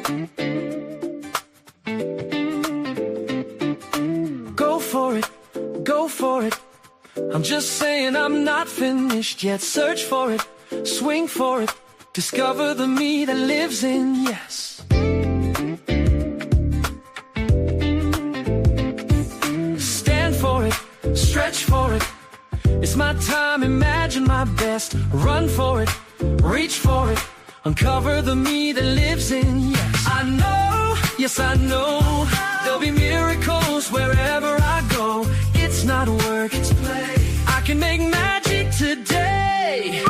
Go for it, go for it. I'm just saying I'm not finished yet. Search for it, swing for it. Discover the me that lives in yes. Stand for it, stretch for it. It's my time, imagine my best. Run for it, reach for it. Uncover the me that lives in yes. I know, yes I know. There'll be miracles wherever I go. It's not work, it's play. I can make magic today.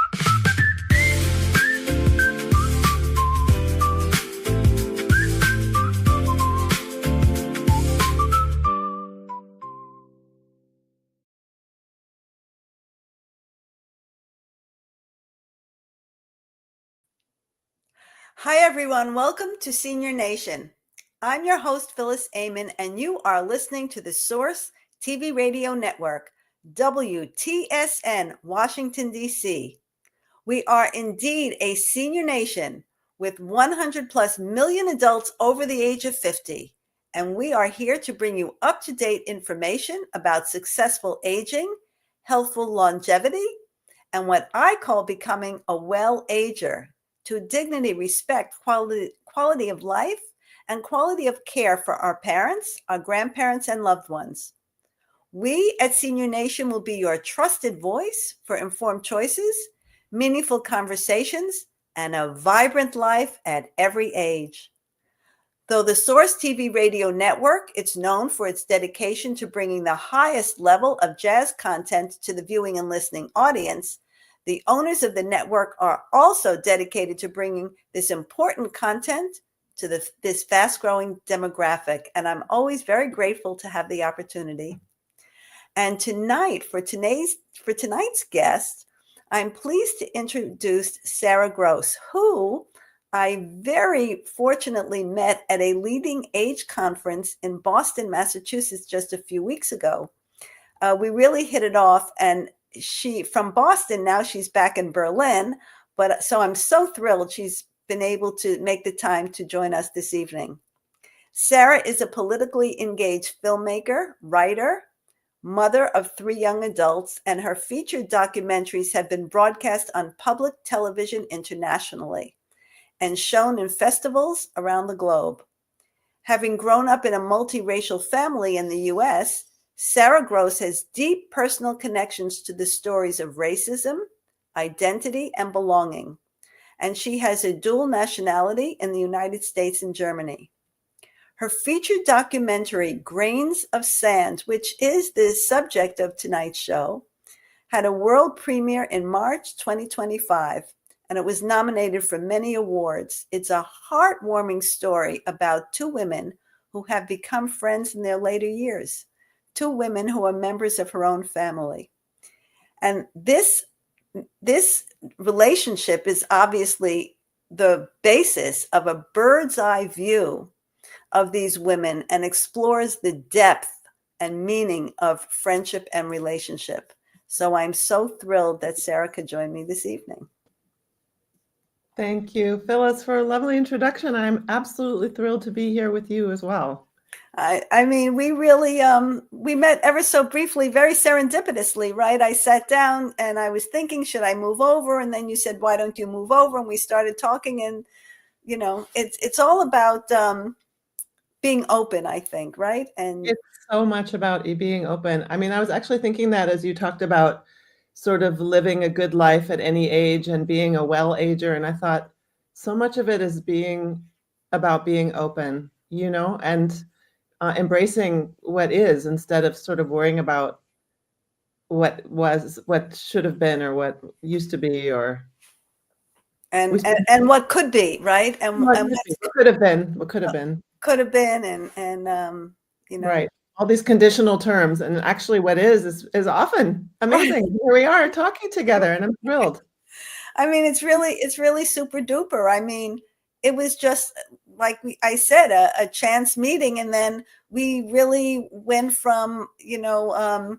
Hi, everyone. Welcome to Senior Nation. I'm your host, Phyllis Ayman, and you are listening to the Source TV Radio Network, WTSN, Washington, D.C. We are indeed a senior nation with 100 plus million adults over the age of 50, and we are here to bring you up-to-date information about successful aging, healthful longevity, and what I call becoming a well-ager, to dignity, respect, quality of life, and quality of care for our parents, our grandparents, and loved ones. We at Senior Nation will be your trusted voice for informed choices, meaningful conversations, and a vibrant life at every age. Though the Source TV Radio Network, it's known for its dedication to bringing the highest level of jazz content to the viewing and listening audience, the owners of the network are also dedicated to bringing this important content to this fast-growing demographic, and I'm always very grateful to have the opportunity. And tonight, for tonight's guest, I'm pleased to introduce Sarah Gross, who I very fortunately met at a leading age conference in Boston, Massachusetts, just a few weeks ago. We really hit it off, and she from Boston, now she's back in Berlin, but so I'm so thrilled she's been able to make the time to join us this evening. Sarah is a politically engaged filmmaker, writer, mother of 3 young adults, and her featured documentaries have been broadcast on public television internationally and shown in festivals around the globe. Having grown up in a multiracial family in the U.S., Sarah Gross has deep personal connections to the stories of racism, identity, and belonging, and she has a dual nationality in the United States and Germany. Her featured documentary, Grains of Sand, which is the subject of tonight's show, had a world premiere in March 2025, and it was nominated for many awards. It's a heartwarming story about 2 women who have become friends in their later years, 2 women who are members of her own family. And this relationship is obviously the basis of a bird's eye view of these women and explores the depth and meaning of friendship and relationship. So I'm so thrilled that Sarah could join me this evening. Thank you, Phyllis, for a lovely introduction. I'm absolutely thrilled to be here with you as well. I mean, we really, we met ever so briefly, very serendipitously, right? I sat down and I was thinking, should I move over? And then you said, why don't you move over? And we started talking, and, you know, it's all about being open, I think, right? And it's so much about being open. I mean, I was actually thinking that as you talked about sort of living a good life at any age and being a well-ager. And I thought so much of it is being about being open, you know, and embracing what is instead of sort of worrying about what should have been or what used to be or and what could be, right? And what could have been, and you know, right. All these conditional terms, and actually what is often amazing. Right. Here we are talking together, and I'm thrilled. I mean, it's really super duper. I mean, it was just like I said, a chance meeting, and then we really went from, you know,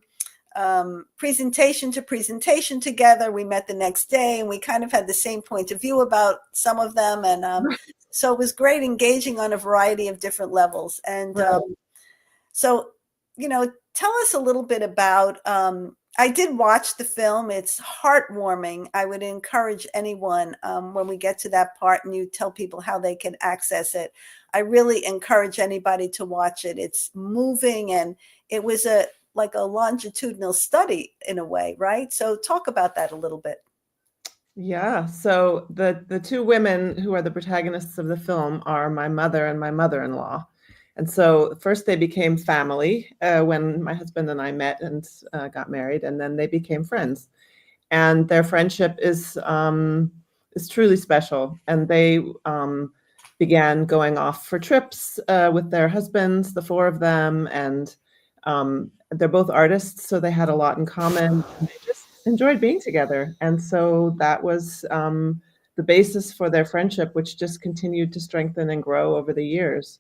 presentation to presentation together. We met the next day, and we kind of had the same point of view about some of them, and So it was great engaging on a variety of different levels. And Right. so, tell us a little bit about. I did watch the film. It's heartwarming. I would encourage anyone when we get to that part and you tell people how they can access it. I really encourage anybody to watch it. It's moving, and it was like a longitudinal study in a way, right? So talk about that a little bit. Yeah. So the two women who are the protagonists of the film are my mother and my mother-in-law. And so first they became family when my husband and I met and got married, and then they became friends. And their friendship is truly special. And they began going off for trips with their husbands, the four of them, and they're both artists, so they had a lot in common. And they just enjoyed being together, and so that was the basis for their friendship, which just continued to strengthen and grow over the years.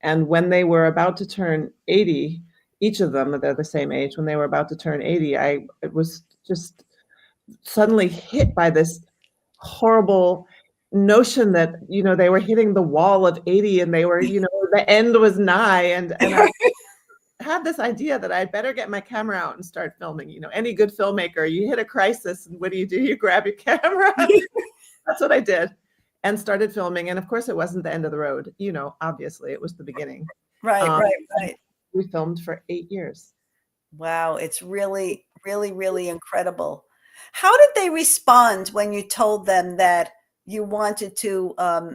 And when they were about to turn 80, each of them, they're the same age, when they were about to turn 80, I was just suddenly hit by this horrible notion that, they were hitting the wall of 80 and they were, the end was nigh. And I had this idea that I'd better get my camera out and start filming. Any good filmmaker, you hit a crisis and what do? You grab your camera. That's what I did and started filming. And of course it wasn't the end of the road. Obviously it was the beginning. Right, Um, right. We filmed for 8 years. Wow, it's really, really, really incredible. How did they respond when you told them that you wanted to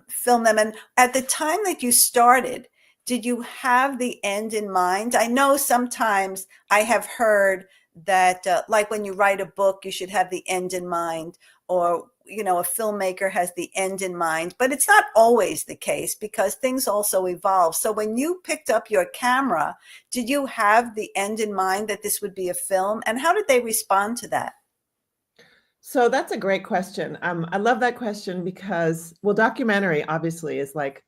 film them? And at the time that you started, did you have the end in mind? I know sometimes I have heard that, like when you write a book, you should have the end in mind, or a filmmaker has the end in mind, but it's not always the case because things also evolve. So when you picked up your camera, did you have the end in mind that this would be a film? And how did they respond to that? So that's a great question. I love that question because, well, documentary obviously is like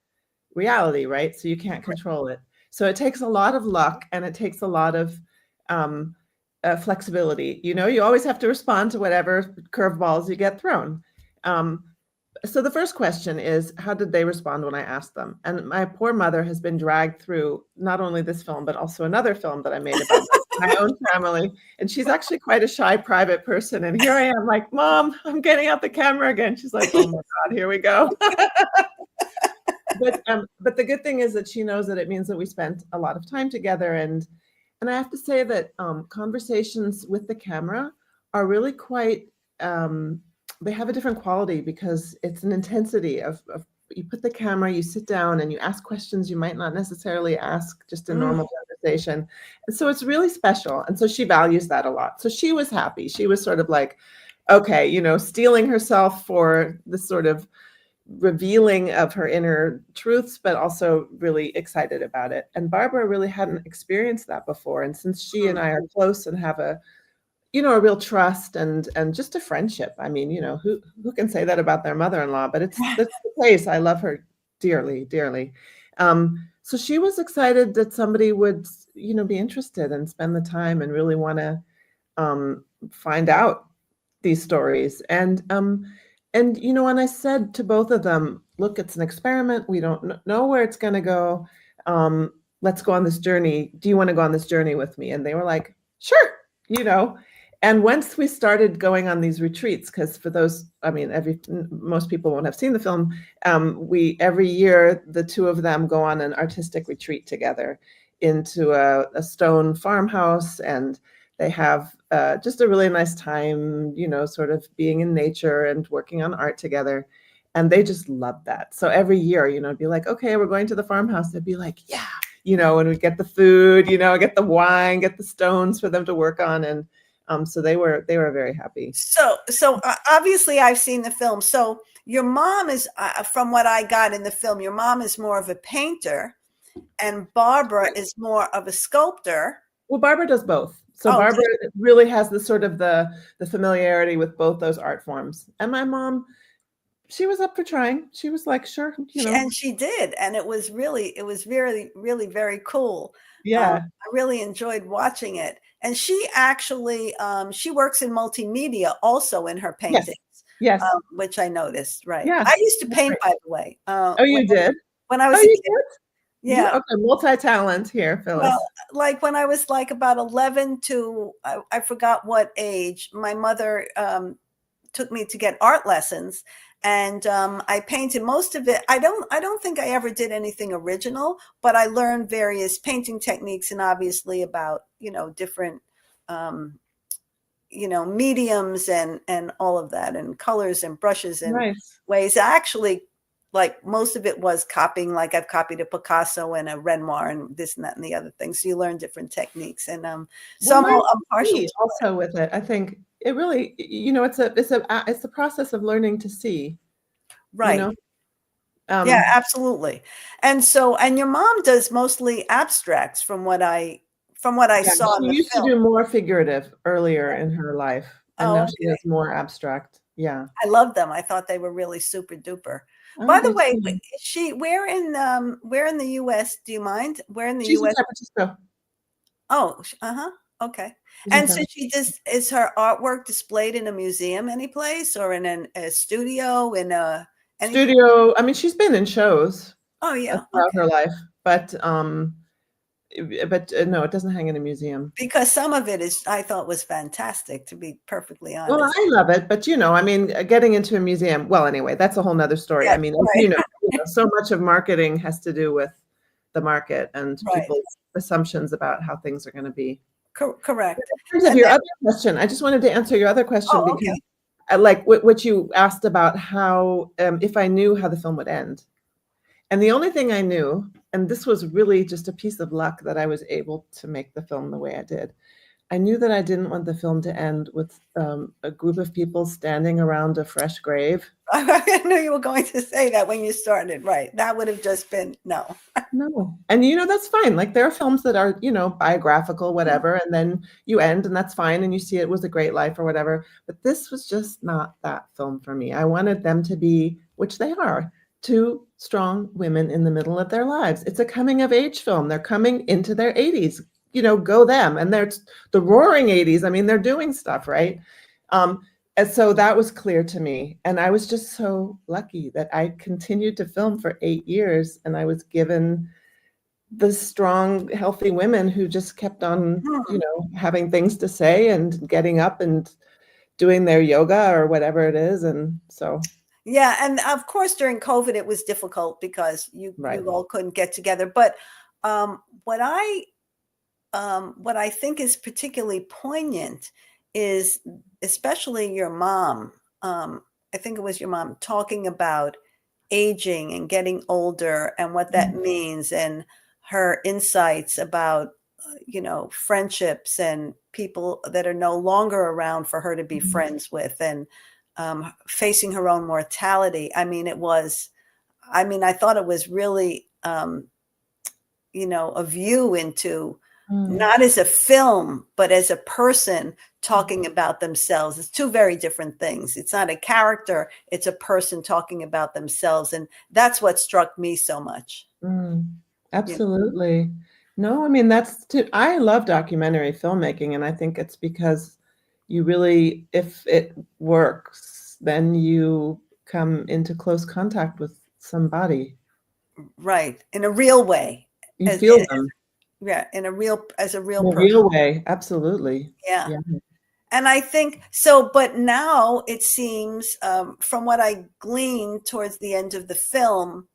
reality, right? So you can't control it. So it takes a lot of luck and it takes a lot of flexibility. You always have to respond to whatever curveballs you get thrown. So the first question is, how did they respond when I asked them? And my poor mother has been dragged through not only this film, but also another film that I made about my own family. And she's actually quite a shy, private person. And here I am like, Mom, I'm getting out the camera again. She's like, oh my God, here we go. But the good thing is that she knows that it means that we spent a lot of time together. And I have to say that conversations with the camera are really quite, they have a different quality because it's an intensity of you put the camera, you sit down and you ask questions you might not necessarily ask just in normal conversation. And so it's really special. And so she values that a lot. So she was happy. She was sort of like, okay, steeling herself for this sort of revealing of her inner truths, but also really excited about it. And Barbara really hadn't experienced that before. And since she and I are close and have a real trust and just a friendship. I mean, who can say that about their mother-in-law, but that's the case. I love her dearly, dearly. So she was excited that somebody would, be interested and spend the time and really want to find out these stories. And when I said to both of them, look, it's an experiment. We don't know where it's going to go. Let's go on this journey. Do you want to go on this journey with me? And they were like, sure, And once we started going on these retreats, because for those, most people won't have seen the film. Every year, the two of them go on an artistic retreat together into a stone farmhouse, and they have just a really nice time, sort of being in nature and working on art together. And they just love that. So every year, it'd be like, okay, we're going to the farmhouse. They'd be like, yeah, and we get the food, get the wine, get the stones for them to work on. And so they were very happy. So obviously I've seen the film. So your mom is, from what I got in the film, your mom is more of a painter and Barbara is more of a sculptor. Well, Barbara does both. So Barbara really has the sort of the familiarity with both those art forms. And my mom, she was up for trying. She was like, sure. And she did. And it was really, really very cool. Yeah. I really enjoyed watching it. And she actually, she works in multimedia also in her paintings. Yes. which I noticed. Right. Yeah. I used to That's paint, right. by the way, Oh, you did? when I Oh, was a you kid. did? You Yeah. okay, multi-talent here, Well, Phyllis. like when I was like about 11 to I forgot what age, my mother took me to get art lessons, and I painted most of it. I don't think I ever did anything original, but I learned various painting techniques, and obviously about different um, mediums and all of that, and colors and brushes and Nice. ways. Actually, like most of it was copying. Like I've copied a Picasso and a Renoir and this and that and the other thing. So you learn different techniques, and Well, so mine's I'm partial see to also with it. I think it really, it's the process of learning to see, you right. know? Yeah, Um, absolutely. And your mom does mostly abstracts from what I yeah, saw she in the used to film. do more figurative earlier in her life, and Oh, now she okay. does more abstract. Yeah. I love them. I thought they were really super duper. I By the do way, too. is she where in the US, do you mind? Where in the She's in US? San Francisco. Oh, uh-huh. Okay. She's in And San so she just is her artwork displayed in a museum any place or in a studio in a anything? Studio. I mean, she's been in shows Oh yeah, throughout her okay. life, but no, it doesn't hang in a museum. Because some of it is I thought was fantastic, to be perfectly Well, honest. I love it, but I mean, getting into a museum, well, anyway, that's a whole nother story. Yeah, I mean, as right. so much of marketing has to do with the market and Right. people's assumptions about how things are going to be. Correct. In terms of And your then, other question, I just wanted to answer your other question oh, because okay. I like what you asked about how, if I knew how the film would end. And the only thing I knew, and this was really just a piece of luck that I was able to make the film the way I did. I knew that I didn't want the film to end with a group of people standing around a fresh grave. I knew you were going to say that when you started, right? That would have just been no. No. And that's fine. Like there are films that are, biographical, whatever, and then you end and that's fine and you see it was a great life or whatever. But this was just not that film for me. I wanted them to be, which they are, two strong women in the middle of their lives. It's a coming of age film. They're coming into their 80s. Go them. And they're the roaring 80s. I mean, they're doing stuff, right? And so that was clear to me. And I was just so lucky that I continued to film for 8 years and I was given the strong, healthy women who just kept on, Hmm. having things to say and getting up and doing their yoga or whatever it is. And so, Yeah, and of course during COVID it was difficult because you right. you all couldn't get together. But um, what I what I think is particularly poignant is especially your mom. I think it was your mom talking about aging and getting older and what that means, and her insights about, friendships and people that are no longer around for her to be Mhm. friends with, and facing her own mortality. I thought it was really, a view into Mm, not as a film, but as a person talking about themselves. It's two very different things. It's not a character, it's a person talking about themselves. And that's what struck me so much. mm, You absolutely. No, I mean, I love documentary filmmaking, and I think it's because you really, if it works, then you come into close contact with somebody. right. In a real way. You As, feel them yeah, as a real in a person. real way. Absolutely. Yeah. Yeah. And I think so, but now it seems, from what I gleaned towards the end of the film,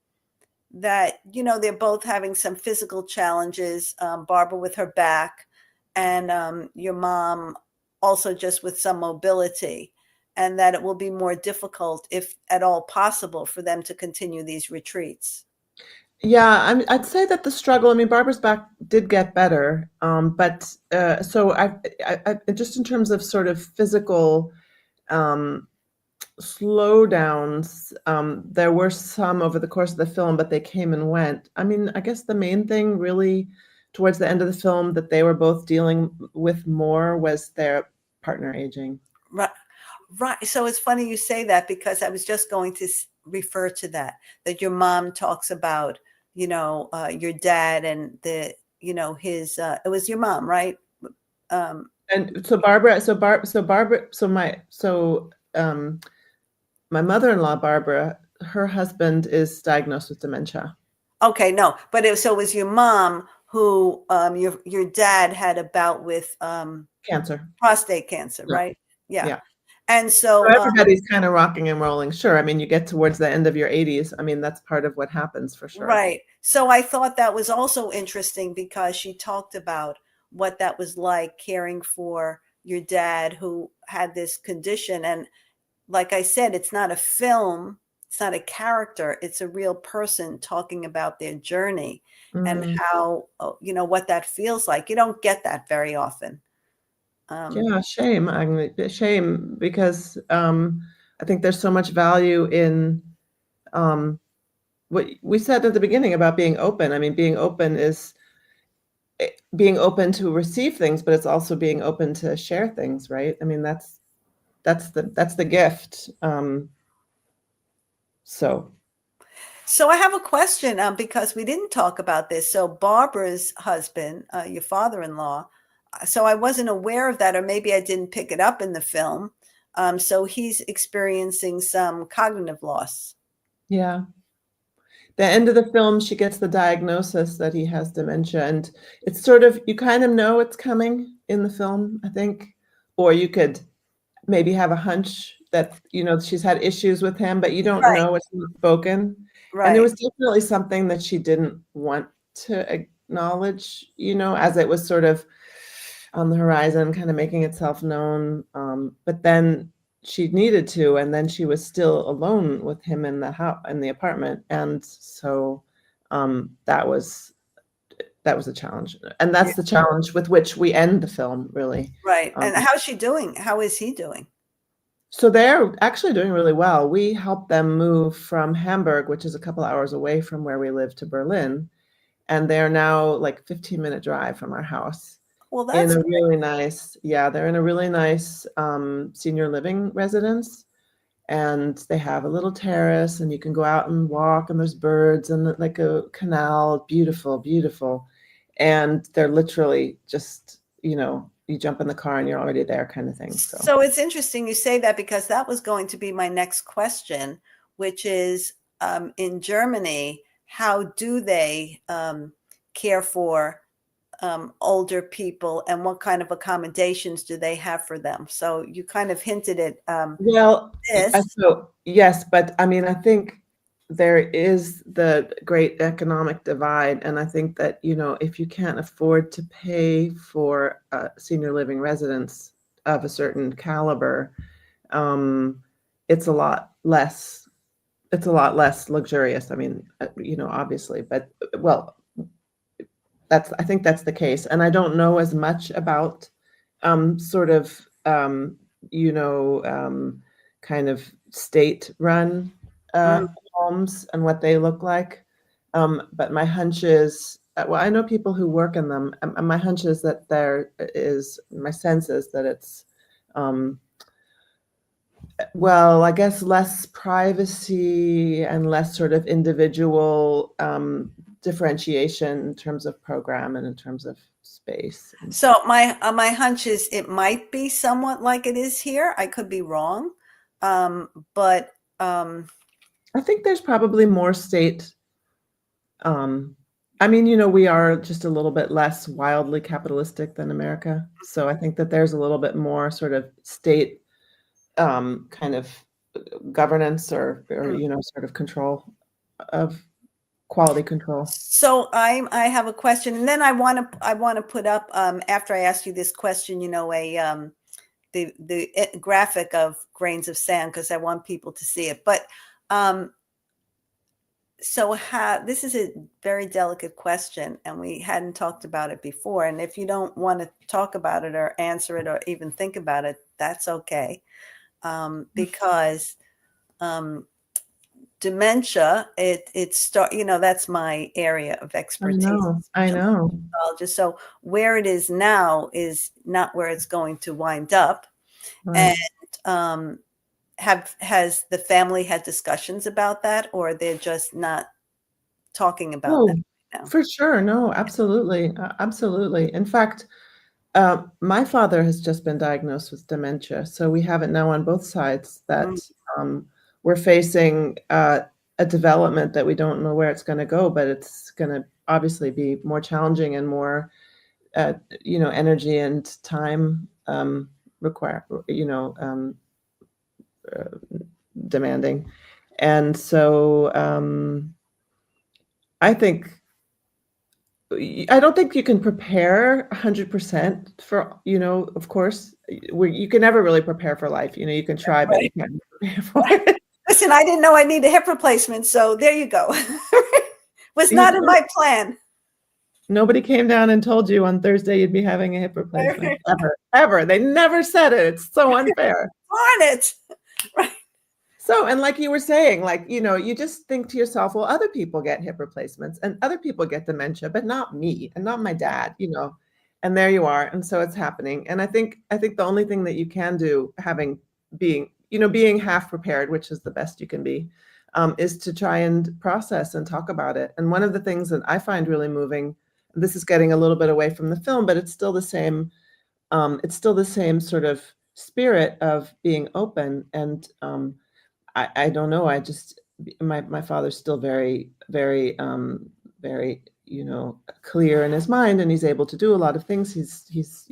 that they're both having some physical challenges, Barbara with her back, and your mom also just with some mobility, and that it will be more difficult, if at all possible, for them to continue these retreats. Yeah, I'd say that the struggle, I mean, Barbara's back did get better, but so just in terms of sort of physical um, slowdowns, there were some over the course of the film, but they came and went. I mean, I guess the main thing really towards the end of the film that they were both dealing with more was their partner aging. Right. Right. So it's funny you say that, because I was just going to refer to that your mom talks about, your dad and his, it was your mom, right? Um, And so Barbara, so Barbara, so my, so my mother-in-law, Barbara, her husband is diagnosed with dementia. Okay, no, but so it was your mom who your dad had a bout with Cancer. prostate cancer, Yeah. right? Yeah. Yeah. And So so everybody's kind of rocking and rolling. Sure. I mean, you get towards the end of your 80s. I mean, that's part of what happens for sure. right. So I thought that was also interesting because she talked about what that was like caring for your dad who had this condition. And like I said, it's not a film, it's not a character, it's a real person talking about their journey and Mm. how, what that feels like. You don't get that very often. Yeah, shame. I mean, shame because I think there's so much value in um, what we said at the beginning about being open. I mean, being open is being open to receive things, but it's also being open to share things, right? I mean, that's the gift. So So I have a question because we didn't talk about this. So Barbara's husband, your father-in-law, so I wasn't aware of that, or maybe I didn't pick it up in the film. So he's experiencing some cognitive loss. yeah, the end of the film, she gets the diagnosis that he has dementia, and it's sort of you kind of know it's coming in the film, I think, or you could maybe have a hunch that she's had issues with him, but you don't Right, know what's been spoken. And it right. was definitely something that she didn't want to acknowledge, as it was sort of on the horizon, kind of making itself known. But then she needed to, and then she was still alone with him in the house, in the apartment, and so that was a challenge, and Yeah, that's the challenge with which we end the film, really. right. Um, And how's she doing? How is he doing? So they're actually doing really well. We helped them move from Hamburg, which is a couple hours away from where we live, to Berlin, and they're now like 15-minute drive from our house Well, in that's a great. really nice, yeah, they're in a really nice senior living residence, and they have a little terrace, and you can go out and walk, and there's birds and like a canal, beautiful, beautiful, and they're literally just, you jump in the car and you're already there, kind of thing. So So it's interesting you say that because that was going to be my next question, which is in Germany, how do they care for older people and what kind of accommodations do they have for them? So you kind of hinted at well, this. so yes, but I mean, I think there is the great economic divide, and I think that if you can't afford to pay for a senior living residence of a certain caliber, um, it's a lot less. It's a lot less luxurious. I mean, obviously, but well, I think that's the case, and I don't know as much about sort of kind of state-run Mm. homes and what they look like. But my hunch is, well, I know people who work in them, and my hunch is that my sense is that it's, well, I guess less privacy and less sort of individual differentiation in terms of program and in terms of space. So my hunch is it might be somewhat like it is here. I could be wrong, but I think there's probably more state. I mean, we are just a little bit less wildly capitalistic than America. So I think that there's a little bit more sort of state kind of governance or sort of control of quality control. So I have a question, and then I want to put up after I ask you this question, a the graphic of grains of sand because I want people to see it. But so this is a very delicate question, and we hadn't talked about it before. And if you don't want to talk about it or answer it or even think about it, that's okay, because dementia, that's my area of I expertise. know. I know. Just so where it is now is not where it's going to wind up. Right. And has the family had discussions about that, or they're just not talking about that Oh, right now? for sure. No, absolutely. Absolutely. In fact, my father has just been diagnosed with dementia, so we have it now on both sides that Mm. um, we're facing a development that we don't know where it's going to go, but it's going to obviously be more challenging and more, energy and time require, demanding. And so I think I don't think you can prepare 100% for, of course, you can never really prepare for life. You can try, but you Right. can't prepare for it. Listen, I didn't know I need a hip replacement, so there you go. Was not in my plan. Nobody came down and told you on Thursday you'd be having a hip replacement. Ever. They never said it. It's so unfair. Darn it. Right. So, and like you were saying, you just think to yourself, well, other people get hip replacements and other people get dementia, but not me and not my dad, and there you are. And so it's happening. And I think the only thing that you can do, being half prepared, which is the best you can be, is to try and process and talk about it. And one of the things that I find really moving, this is getting a little bit away from the film, but it's still the same. It's still the same sort of spirit of being open. And I don't know. My father's still very, very, very, clear in his mind, and he's able to do a lot of things. He's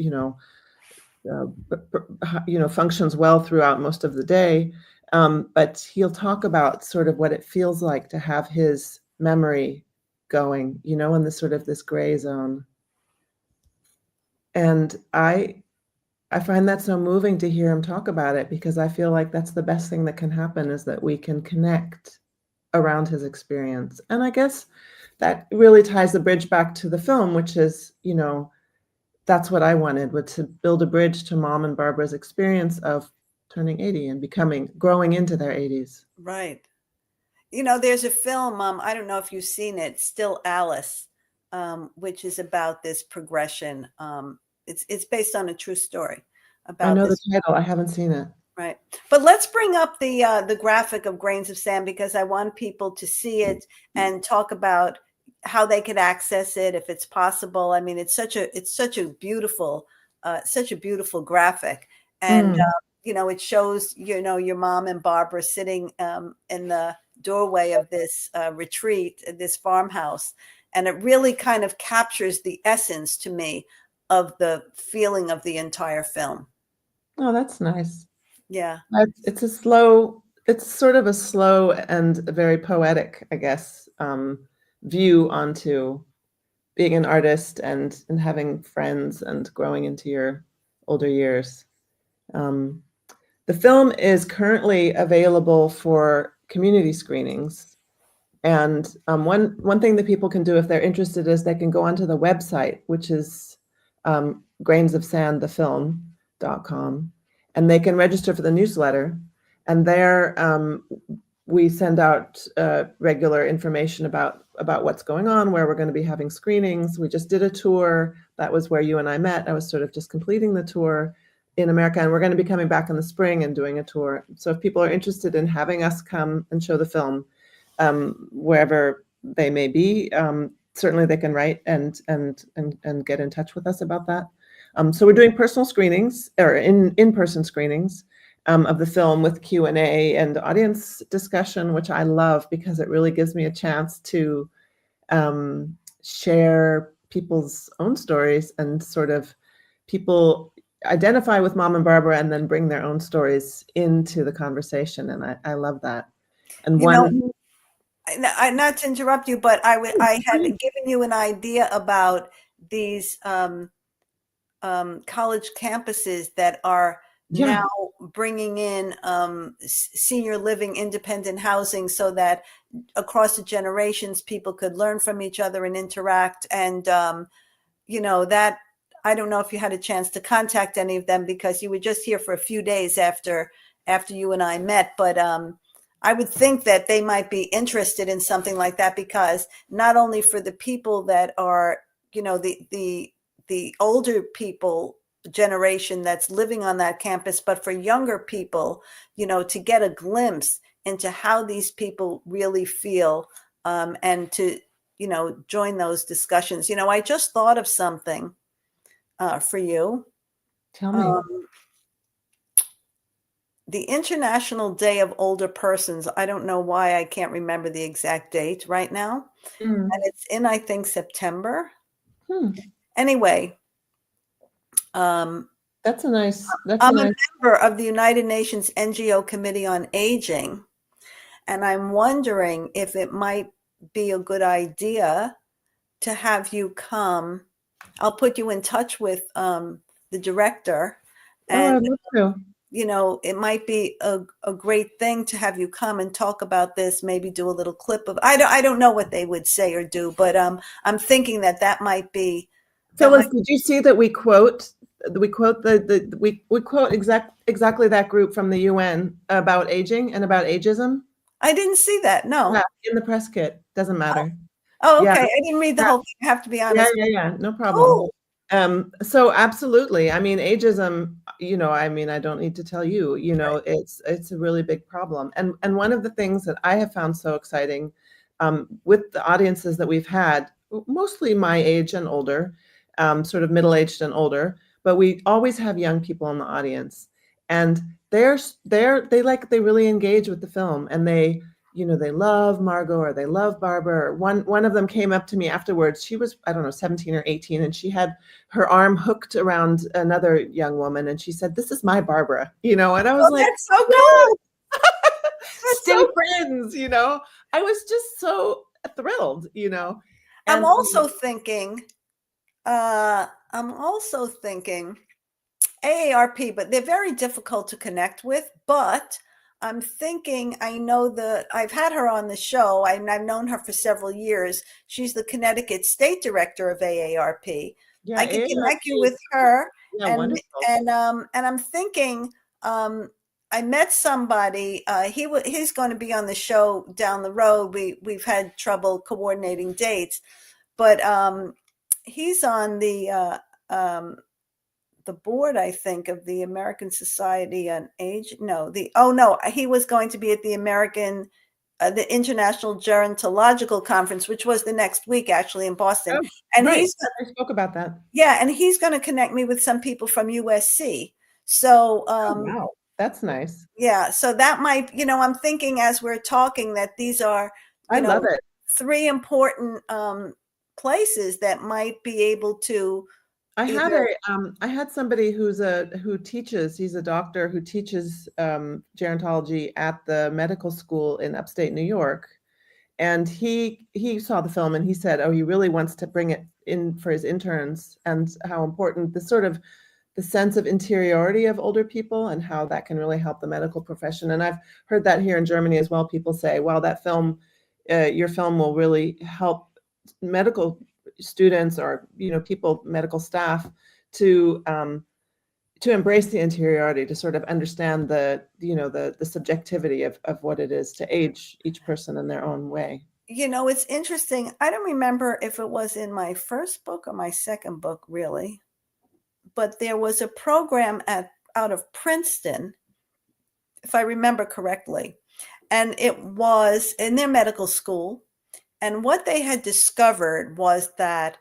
functions well throughout most of the day. But he'll talk about sort of what it feels like to have his memory going, in this gray zone. And I find that so moving to hear him talk about it, because I feel like that's the best thing that can happen, is that we can connect around his experience. And I guess that really ties the bridge back to the film, which is, that's what I wanted, was to build a bridge to Mom and Barbara's experience of turning 80 and growing into their 80s. Right. There's a film, I don't know if you've seen it, Still Alice, which is about this progression. It's based on a true story about I know this. the title. I haven't seen it. Right. But let's bring up the graphic of Grains of Sand, because I want people to see it and talk about how they could access it, if it's possible. I mean, it's such a beautiful graphic. And, it shows, your mom and Barbara sitting in the doorway of this retreat, this farmhouse. And it really kind of captures the essence to me of the feeling of the entire film. Oh, that's nice. Yeah. It's sort of a slow and very poetic, I guess, view onto being an artist and having friends and growing into your older years. The film is currently available for community screenings. And one thing that people can do if they're interested is they can go onto the website, which is grainsofsandthefilm.com, and they can register for the newsletter. And there we send out regular information about what's going on, where we're going to be having screenings. We just did a tour. That was where you and I met. I was sort of just completing the tour in America, and we're going to be coming back in the spring and doing a tour. So if people are interested in having us come and show the film, wherever they may be, certainly they can write and get in touch with us about that. So we're doing personal screenings, or in-person screenings of the film, with Q&A and audience discussion, which I love, because it really gives me a chance to share people's own stories, and sort of people identify with Mom and Barbara and then bring their own stories into the conversation. And I love that. And not to interrupt you, but I had given you an idea about these college campuses that are now bringing in senior living, independent housing, so that across the generations people could learn from each other and interact. And that, I don't know if you had a chance to contact any of them, because you were just here for a few days after you and I met, but I would think that they might be interested in something like that, because not only for the people that are, the older people generation that's living on that campus, but for younger people, to get a glimpse into how these people really feel, and to, join those discussions. I just thought of something for you. Tell me. the International Day of Older Persons. I don't know why I can't remember the exact date right now. Mm. And it's in, I think, September. Hmm. Anyway, um, That's a nice, I'm a member of the United Nations NGO Committee on Aging, and I'm wondering if it might be a good idea to have you come. I'll put you in touch with the director, oh, and I'd love to. it might be a great thing to have you come and talk about this. Maybe do a little clip of. I don't know what they would say or do, but I'm thinking that might be that Phyllis, might. did you see that we quote we quote exactly that group from the UN about aging and about ageism? I didn't see that. Yeah, No. in the press kit. Doesn't matter. Oh, Yeah, okay. I didn't read the yeah, whole thing. I have to be yeah, honest. yeah, yeah. No problem. Cool. So absolutely. I mean, ageism, I mean, I don't need to tell you, it's a really big problem. And one of the things that I have found so exciting with the audiences that we've had, mostly my age and older, sort of middle-aged and older, but we always have young people in the audience. And they really engage with the film, and they love Margot or they love Barbara. Or one of them came up to me afterwards. She was, I don't know, 17 or 18, and she had her arm hooked around another young woman, and she said, "This is my Barbara," and I was Oh, like, that's so "Yeah, cool. That's stay so. friends." I was just so thrilled. I'm And also thinking. I'm also thinking AARP, but they're very difficult to connect with. But I'm thinking, I know that I've had her on the show, and I've known her for several years. She's the Connecticut State Director of AARP. yeah, I could connect AARP you is, with her, yeah, and wonderful. and I'm thinking, I met somebody. He's going to be on the show down the road. We've had trouble coordinating dates, but he's on the board, I think, of the American Society on Age. No, no, he was going to be at the International Gerontological Conference, which was the next week actually in Boston. Oh, And right. I spoke about that. and he's going to connect me with some people from USC. So, Oh, wow. That's nice. yeah, so that might, I'm thinking as we're talking that these are, I love it. three important places that might be able to either. I had somebody who teaches, he's a doctor who teaches gerontology at the medical school in upstate New York. And he saw the film and he said, oh, he really wants to bring it in for his interns, and how important the sense of interiority of older people and how that can really help the medical profession. And I've heard that here in Germany as well. People say, well, that film, your film will really help medical students or people, medical staff, to embrace the interiority, to sort of understand the subjectivity of what it is to age each person in their own way. It's interesting. I don't remember if it was in my first book or my second book, really, but there was a program out of Princeton, if I remember correctly, and it was in their medical school. And what they had discovered was that,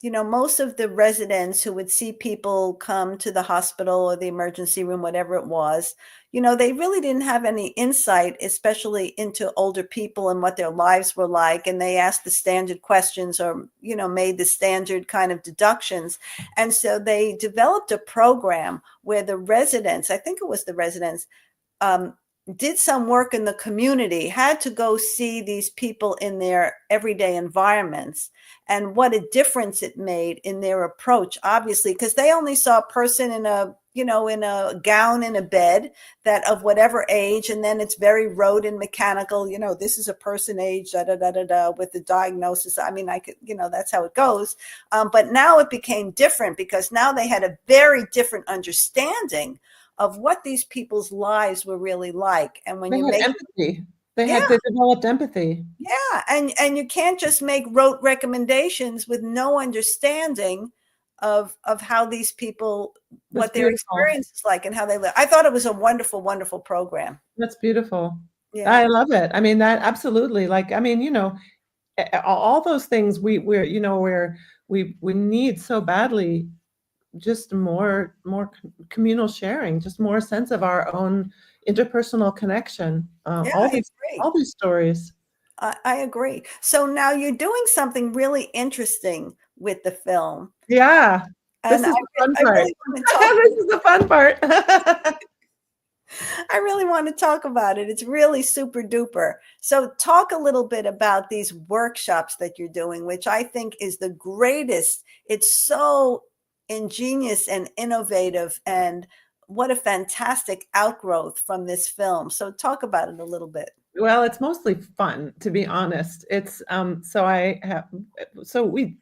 most of the residents who would see people come to the hospital or the emergency room, whatever it was, they really didn't have any insight, especially into older people and what their lives were like. And they asked the standard questions or, made the standard kind of deductions. And so they developed a program where the residents, I think it was the residents, did some work in the community, had to go see these people in their everyday environments, and what a difference it made in their approach, obviously, because they only saw a person in a gown in a bed, that of whatever age, and then it's very rote and mechanical. This is a person age da da da da da with the diagnosis. I mean, I could, that's how it goes. But now it became different, because now they had a very different understanding of what these people's lives were really like. And when They you had make, empathy. yeah, They developed empathy. yeah, and you can't just make rote recommendations with no understanding of how these people, That's what their beautiful. experience is like and how they live. I thought it was a wonderful, wonderful program. That's beautiful. Yeah. I love it. I mean, that absolutely, like, I mean, all those things we need so badly, just more communal sharing, just more sense of our own interpersonal connection. Yeah, All I these agree. all these stories. I agree. So now you're doing something really interesting with the film, Yeah, this and is the fun I part. really want to talk. This is the fun part. I really want to talk about it. It's really super duper. So talk a little bit about these workshops that you're doing, which I think is the greatest. It's so ingenious and innovative, and what a fantastic outgrowth from this film. So talk about it a little bit. Well, it's mostly fun, to be honest. It's so we've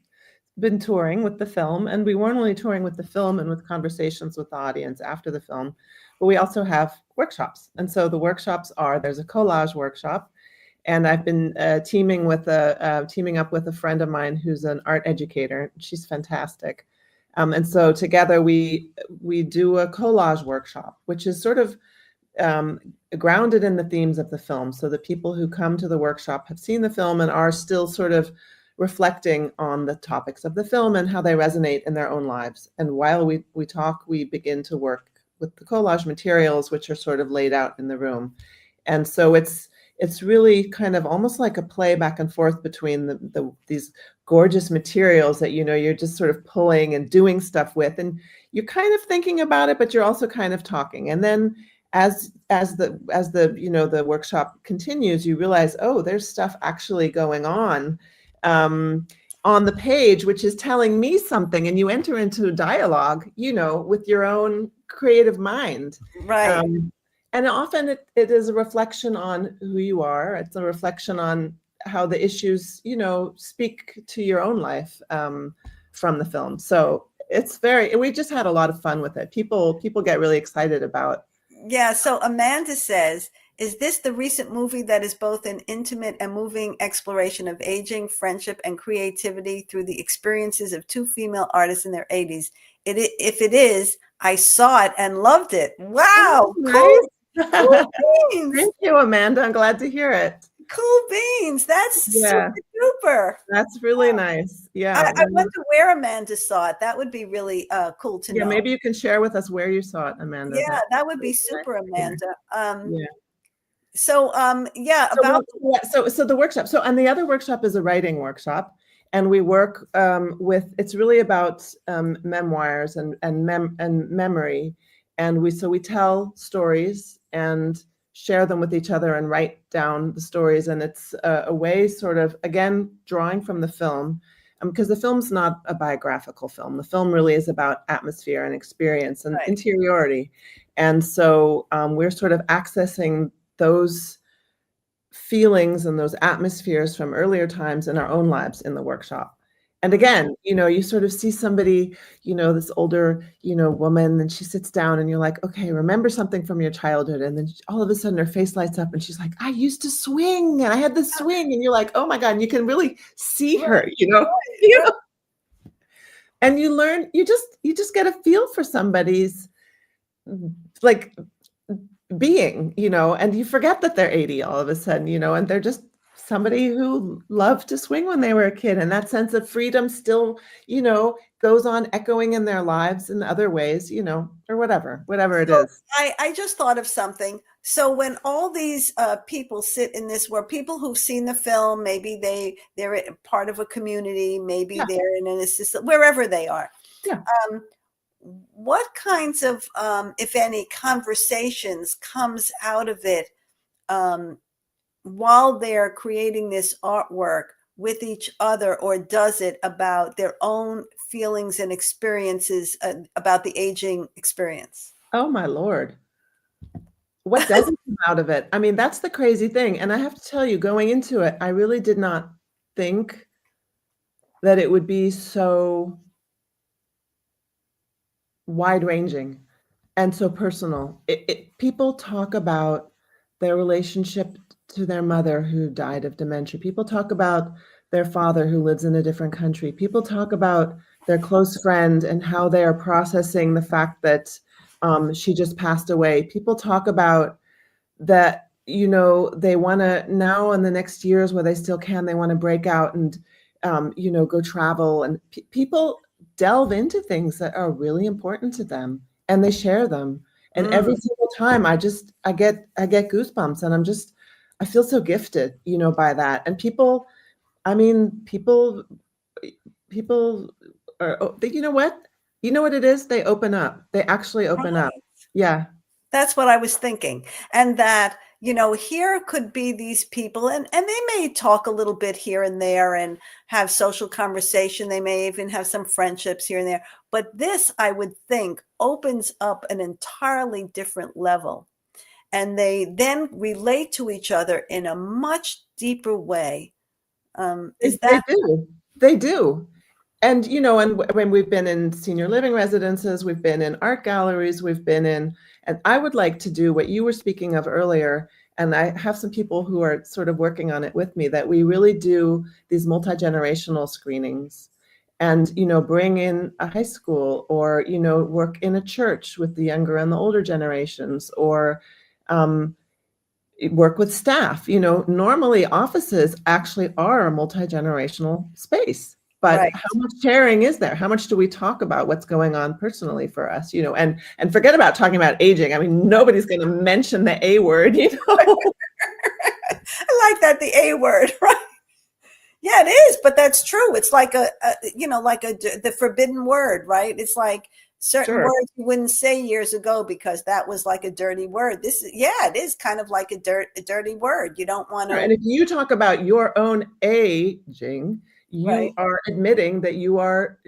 been touring with the film, and we weren't only touring with the film and with conversations with the audience after the film, but we also have workshops. And so the workshops are, there's a collage workshop, and I've been teaming up with a friend of mine who's an art educator. She's fantastic. And so together we do a collage workshop, which is sort of um, grounded in the themes of the film. So the people who come to the workshop have seen the film and are still sort of reflecting on the topics of the film and how they resonate in their own lives. And while we talk, we begin to work with the collage materials, which are sort of laid out in the room. And so it's really kind of almost like a play back and forth between these gorgeous materials that you're just sort of pulling and doing stuff with, and you're kind of thinking about it, but you're also kind of talking. And then as the workshop continues, you realize, oh, there's stuff actually going on the page, which is telling me something, and you enter into dialogue, with your own creative mind. Right. And often it is a reflection on who you are. It's a reflection on how the issues, speak to your own life from the film. So we just had a lot of fun with it. People get really excited about. Yeah. So Amanda says, is this the recent movie that is both an intimate and moving exploration of aging, friendship, and creativity through the experiences of two female artists in their 80s? If it is, I saw it and loved it. Wow. Nice. Cool beans. Thank you, Amanda. I'm glad to hear it. Cool beans. That's Yeah, super duper. that's really nice. Yeah. I wonder where Amanda saw it. That would be really cool to Yeah, know. maybe you can share with us where you saw it, Amanda. Yeah, that would be Nice. super, Amanda. Yeah. So yeah, So, about so the workshop. So, and the other workshop is a writing workshop, and we work with. It's really about memoirs and memory, and we tell stories and share them with each other and write down the stories. And it's a way, sort of, again, drawing from the film, because the film's not a biographical film. The film really is about atmosphere and experience and Right. interiority, and so we're sort of accessing those feelings and those atmospheres from earlier times in our own lives in the workshop. And again, you sort of see somebody, this older, woman, and she sits down and you're like, okay, remember something from your childhood. And then all of a sudden her face lights up and she's like, I used to swing and I had this swing. And you're like, oh my God, and you can really see her, and you learn, you just get a feel for somebody's, like, being, and you forget that they're 80 all of a sudden, and they're just somebody who loved to swing when they were a kid. And that sense of freedom still, goes on echoing in their lives in other ways, or whatever it is. I just thought of something. So when all these people sit in this, where people who've seen the film, maybe they're part of a community, maybe Yeah. they're in an assistant, wherever they are. Yeah. What kinds of, if any, conversations comes out of it while they're creating this artwork with each other, or does it about their own feelings and experiences about the aging experience? Oh my Lord. What doesn't come out of it? I mean, that's the crazy thing. And I have to tell you, going into it, I really did not think that it would be so wide-ranging and so personal. People talk about their relationship to their mother who died of dementia. People talk about their father who lives in a different country. People talk about their close friend and how they are processing the fact that she just passed away. People talk about that, they want to, now in the next years where they still can, they want to break out and, go travel. And people delve into things that are really important to them, and they share them. And every single time I get goosebumps, and I feel so gifted, by that. And people, I mean, people are, you know what? You know what it is? They open up. They actually open up. Right. Yeah. That's what I was thinking. And that, here could be these people, and they may talk a little bit here and there and have social conversation. They may even have some friendships here and there. But this, I would think, opens up an entirely different level. And they then relate to each other in a much deeper way. Is They that do. They do. And, and when we've been in senior living residences, we've been in art galleries, and I would like to do what you were speaking of earlier. And I have some people who are sort of working on it with me, that we really do these multi-generational screenings and, bring in a high school, or, work in a church with the younger and the older generations, or, work with staff. Normally offices actually are a multi-generational space, but right? how much sharing is there? How much do we talk about what's going on personally for us? And forget about talking about aging. I mean, nobody's going to mention the A word. I like that, the A word, right? Yeah, it is, but that's true. It's like the forbidden word, right? It's like certain Sure. words you wouldn't say years ago because that was like a dirty word. Yeah, it is kind of like a dirty word. You don't want Sure. to, And if you talk about your own aging, you right? are admitting that you are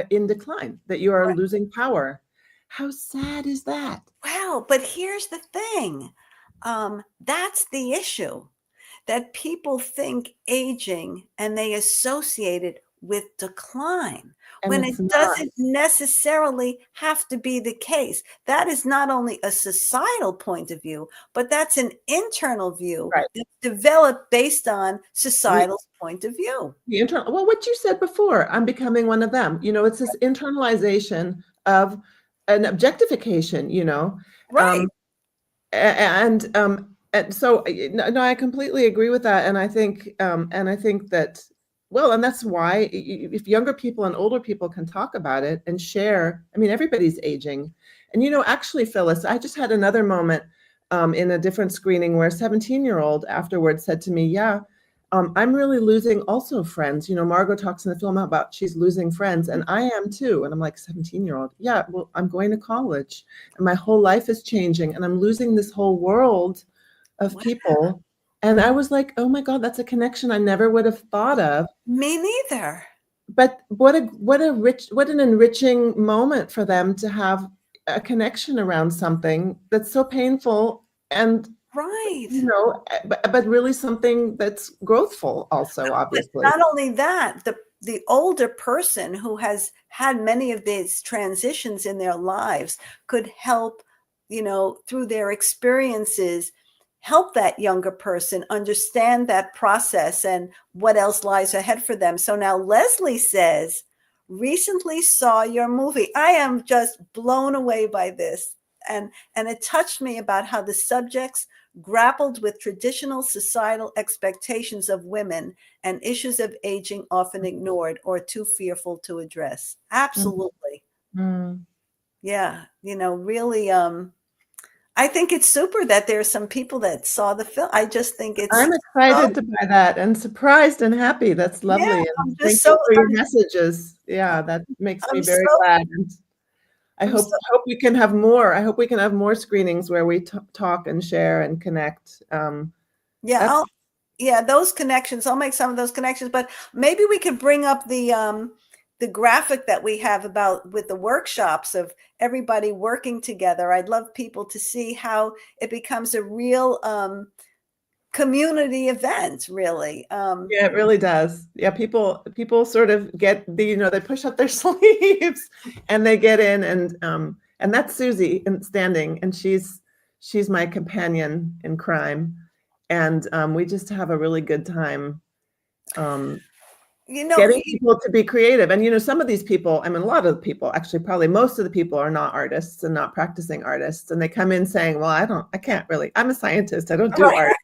in decline, that you are losing power. How sad is that? Well, but here's the thing. That's the issue, that people think aging and they associate it with decline, And when it's it not. doesn't necessarily have to be the case. That is not only a societal point of view, but that's an internal view Right. that's developed based on We, societal point of view. the internal, well, what you said before, I'm becoming one of them. It's this internalization of an objectification, Right. um, and so no, I completely agree with that. And I think that, well, and that's why if younger people and older people can talk about it and share, I mean, everybody's aging. And, actually, Phyllis, I just had another moment in a different screening where a 17-year-old afterwards said to me, yeah, I'm really losing also friends. Margot talks in the film about she's losing friends, and I am too. And I'm like, 17-year-old, yeah, well, I'm going to college and my whole life is changing and I'm losing this whole world of Wow. people. And I was like, oh my God, that's a connection I never would have thought of. Me neither. But what an enriching moment for them to have a connection around something that's so painful, and Right. but really something that's growthful also, But obviously. not only that, the older person who has had many of these transitions in their lives could help, through their experiences, help that younger person understand that process and what else lies ahead for them. So now Leslie says, recently saw your movie. I am just blown away by this. And it touched me about how the subjects grappled with traditional societal expectations of women and issues of aging often ignored or too fearful to address. Absolutely. Mm-hmm. Yeah. Really, I think it's super that there's some people that saw the film. I just think it's I'm so, excited to buy that and surprised and happy. That's yeah, lovely. And I'm thank just you so, for your messages. Yeah, that makes me I'm very so, glad. And I I'm so, hope we can have more. I hope we can have more screenings where we talk and share and connect. yeah, That's yeah, those connections. I'll make some of those connections, but maybe we could bring up the graphic that we have about with the workshops of everybody working together. I'd love people to see how it becomes a real community event, really. Yeah, it really does. Yeah, people sort of get they push up their sleeves and they get in, and that's Susie standing, and she's my companion in crime, and we just have a really good time. You know, getting people to be creative. And, some of these people, I mean, a lot of the people, actually, probably most of the people are not artists and not practicing artists. And they come in saying, well, I can't really, I'm a scientist. I don't do right, art.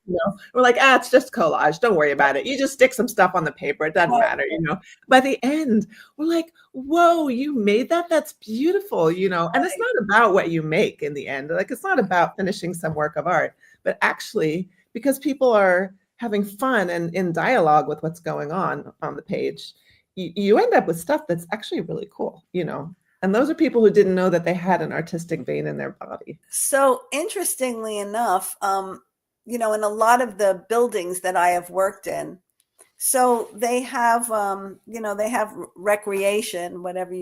We're like, it's just collage. Don't worry about it. You just stick some stuff on the paper. It doesn't right, matter. By the end, we're like, whoa, you made that. That's beautiful. And it's not about what you make in the end. Like, it's not about finishing some work of art, but actually, because people are having fun and in dialogue with what's going on the page, you end up with stuff that's actually really cool, and those are people who didn't know that they had an artistic vein in their body. So interestingly enough, in a lot of the buildings that I have worked in, so they have, they have recreation, whatever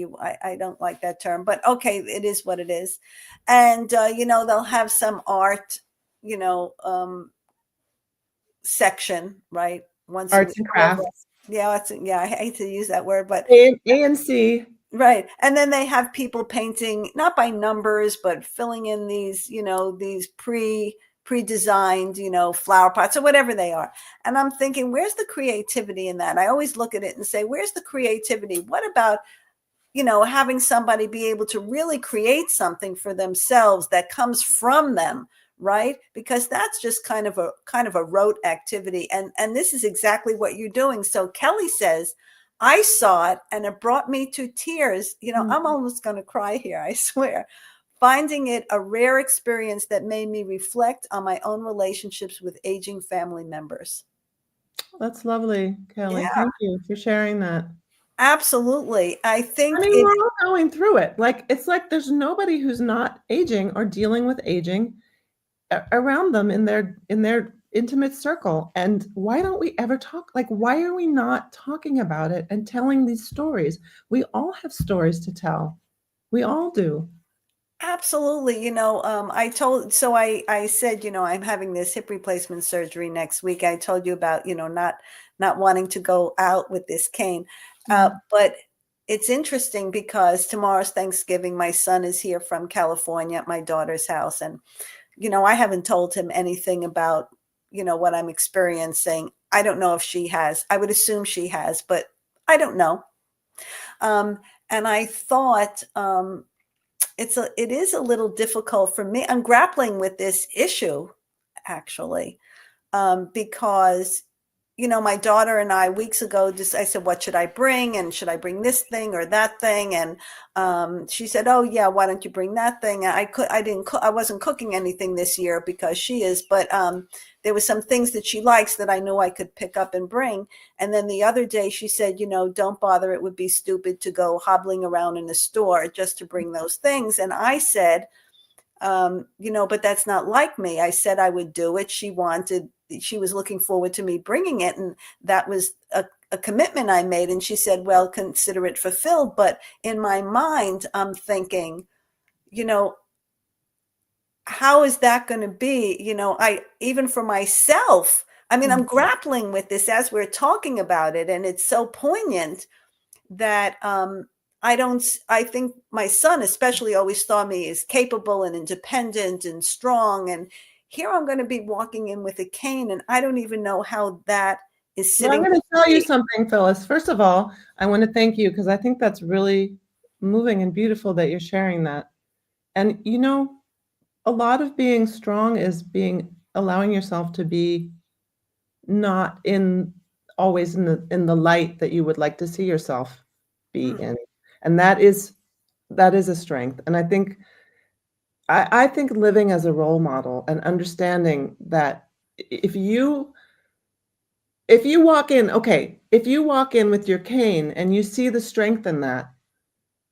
I don't like that term, but okay, it is what it is. And, they'll have some art, you know, um, section, right? Once a week. Arts and crafts. Yeah, I hate to use that word, but ANC. right. And then they have people painting not by numbers, but filling in these, these pre-designed, flower pots or whatever they are. And I'm thinking, where's the creativity in that? I always look at it and say, where's the creativity? What about, having somebody be able to really create something for themselves that comes from them, right? Because that's just kind of a rote activity. And this is exactly what you're doing. So Kelly says, I saw it and it brought me to tears. I'm almost going to cry here, I swear. Finding it a rare experience that made me reflect on my own relationships with aging family members. That's lovely, Kelly. Yeah, Thank you for sharing that. absolutely. I I think mean, it, we're all going through it. Like, it's like there's nobody who's not aging or dealing with aging around them in their intimate circle. And why don't we ever talk? Like, why are we not talking about it and telling these stories? We all have stories to tell. We all do. absolutely. I said, I'm having this hip replacement surgery next week. I told you about, not wanting to go out with this cane. But it's interesting because tomorrow's Thanksgiving. My son is here from California at my daughter's house. And, I haven't told him anything about, what I'm experiencing. I don't know if she has. I would assume she has, but I don't know. And I thought, it is a little difficult for me. I'm grappling with this issue actually, because my daughter and I weeks ago I said, what should I bring? And should I bring this thing or that thing? And she said, oh yeah, why don't you bring that thing? And I wasn't cooking anything this year because she is, but there was some things that she likes that I knew I could pick up and bring. And then the other day she said, don't bother. It would be stupid to go hobbling around in the store just to bring those things. And I said, but that's not like me. I said I would do it. She was looking forward to me bringing it. And that was a commitment I made. And she said, well, consider it fulfilled. But in my mind, I'm thinking, how is that going to be? Even for myself, I mean, I'm grappling with this as we're talking about it. And it's so poignant that, I think my son especially always saw me as capable and independent and strong. And here I'm going to be walking in with a cane, and I don't even know how that is Well, I'm sitting going to with tell you me. something, Phyllis. First of all, I want to thank you because I think that's really moving and beautiful that you're sharing that. And a lot of being strong is allowing yourself to be not always in the light that you would like to see yourself be Mm, in. And that is a strength. And I think living as a role model and understanding that if you walk in, okay, if you walk in with your cane and you see the strength in that,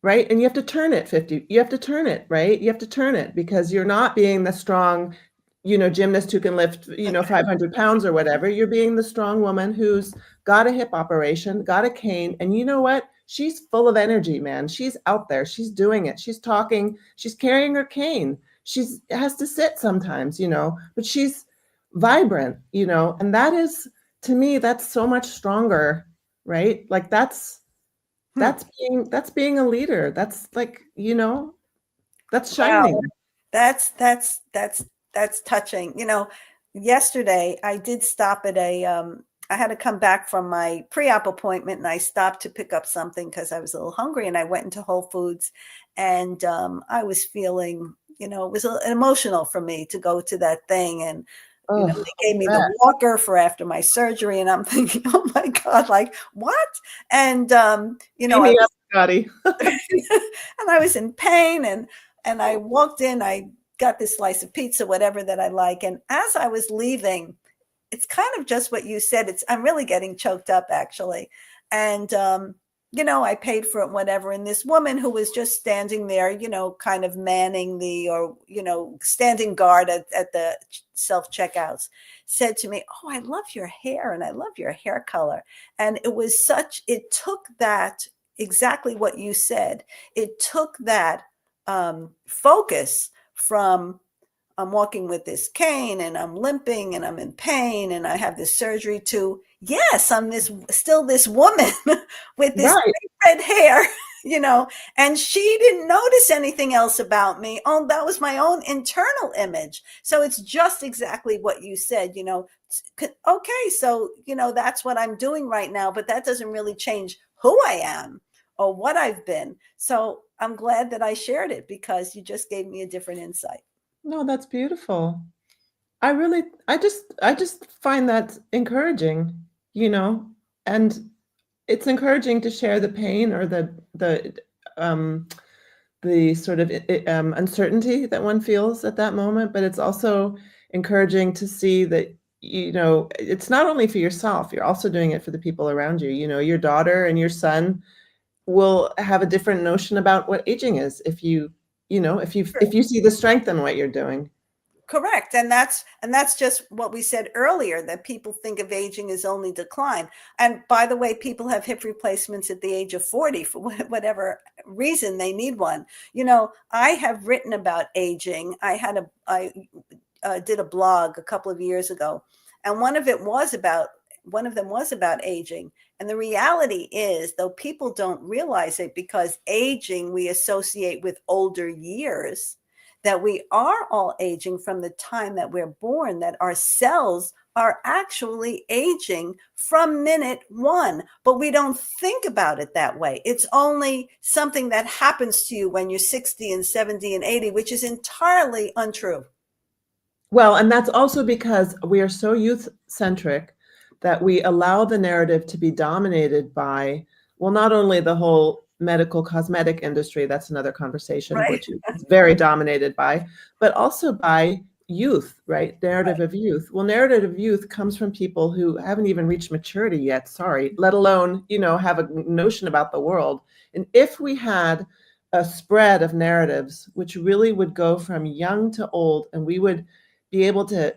right? And you have to turn it 50, you have to turn it, right? You have to turn it because you're not being the strong, gymnast who can lift, 500 pounds or whatever. You're being the strong woman who's got a hip operation, got a cane. And you know what? She's full of energy, man. She's out there. She's doing it. She's talking. She's carrying her cane. She's has to sit sometimes, but she's vibrant, and that is, to me, that's so much stronger, right? Like hmm. that's being a leader. That's like, that's Wow. shining. That's touching. Yesterday I did stop at I had to come back from my pre-op appointment, and I stopped to pick up something because I was a little hungry, and I went into Whole Foods, and I was feeling, it was emotional for me to go to that thing. And Oh, they gave me that. the walker for after my surgery, and I'm thinking, oh my God, like what? And Beam I me was up, Scotty. and I was in pain, and I walked in, I got this slice of pizza, whatever that I like. And as I was leaving, it's kind of just what you said. I'm really getting choked up actually. And I paid for it, whatever. And this woman who was just standing there, kind of manning standing guard at the self checkouts, said to me, "Oh, I love your hair and I love your hair color." And it took that, exactly what you said. It took that focus from, I'm walking with this cane and I'm limping and I'm in pain and I have this surgery, to, yes, I'm still this woman with this Right. red hair, and she didn't notice anything else about me. Oh, that was my own internal image. So it's just exactly what you said, okay, so, that's what I'm doing right now, but that doesn't really change who I am or what I've been. So I'm glad that I shared it, because you just gave me a different insight. No, that's beautiful. I just find that encouraging, you know, and it's encouraging to share the pain or um, the sort of uncertainty that one feels at that moment. But it's also encouraging to see that, it's not only for yourself, you're also doing it for the people around you. Your daughter and your son will have a different notion about what aging is if you see the strength in what you're doing. Correct. And that's just what we said earlier, that people think of aging as only decline. And by the way, people have hip replacements at the age of 40 for whatever reason they need one. I have written about aging. I did a blog a couple of years ago, and one of them was about aging. And the reality is, though people don't realize it, because aging we associate with older years, that we are all aging from the time that we're born, that our cells are actually aging from minute one, but we don't think about it that way. It's only something that happens to you when you're 60 and 70 and 80, which is entirely untrue. Well, and that's also because we are so youth centric that we allow the narrative to be dominated by, well, not only the whole medical cosmetic industry, that's another conversation, Right. which is very dominated by, but also by youth, right? Narrative of youth. Well, narrative of youth comes from people who haven't even reached maturity yet, sorry, let alone, have a notion about the world. And if we had a spread of narratives, which really would go from young to old, and we would be able to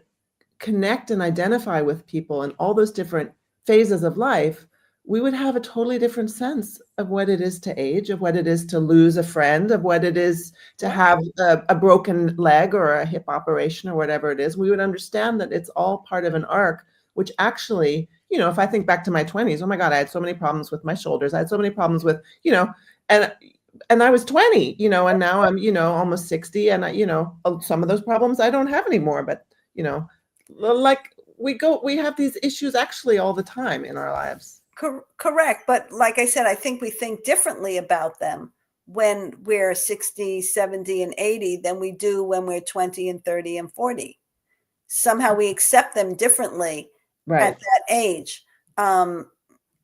connect and identify with people in all those different phases of life, we would have a totally different sense of what it is to age, of what it is to lose a friend, of what it is to have a broken leg or a hip operation or whatever it is. We would understand that it's all part of an arc, which actually, if I think back to my 20s, oh my God, I had so many problems with my shoulders. I had so many problems with, and I was 20, and now I'm, almost 60, and some of those problems I don't have anymore, but, like we have these issues actually all the time in our lives. Correct. But like I said, I think we think differently about them when we're 60, 70, and 80 than we do when we're 20 and 30 and 40. Somehow we accept them differently at Right. that age.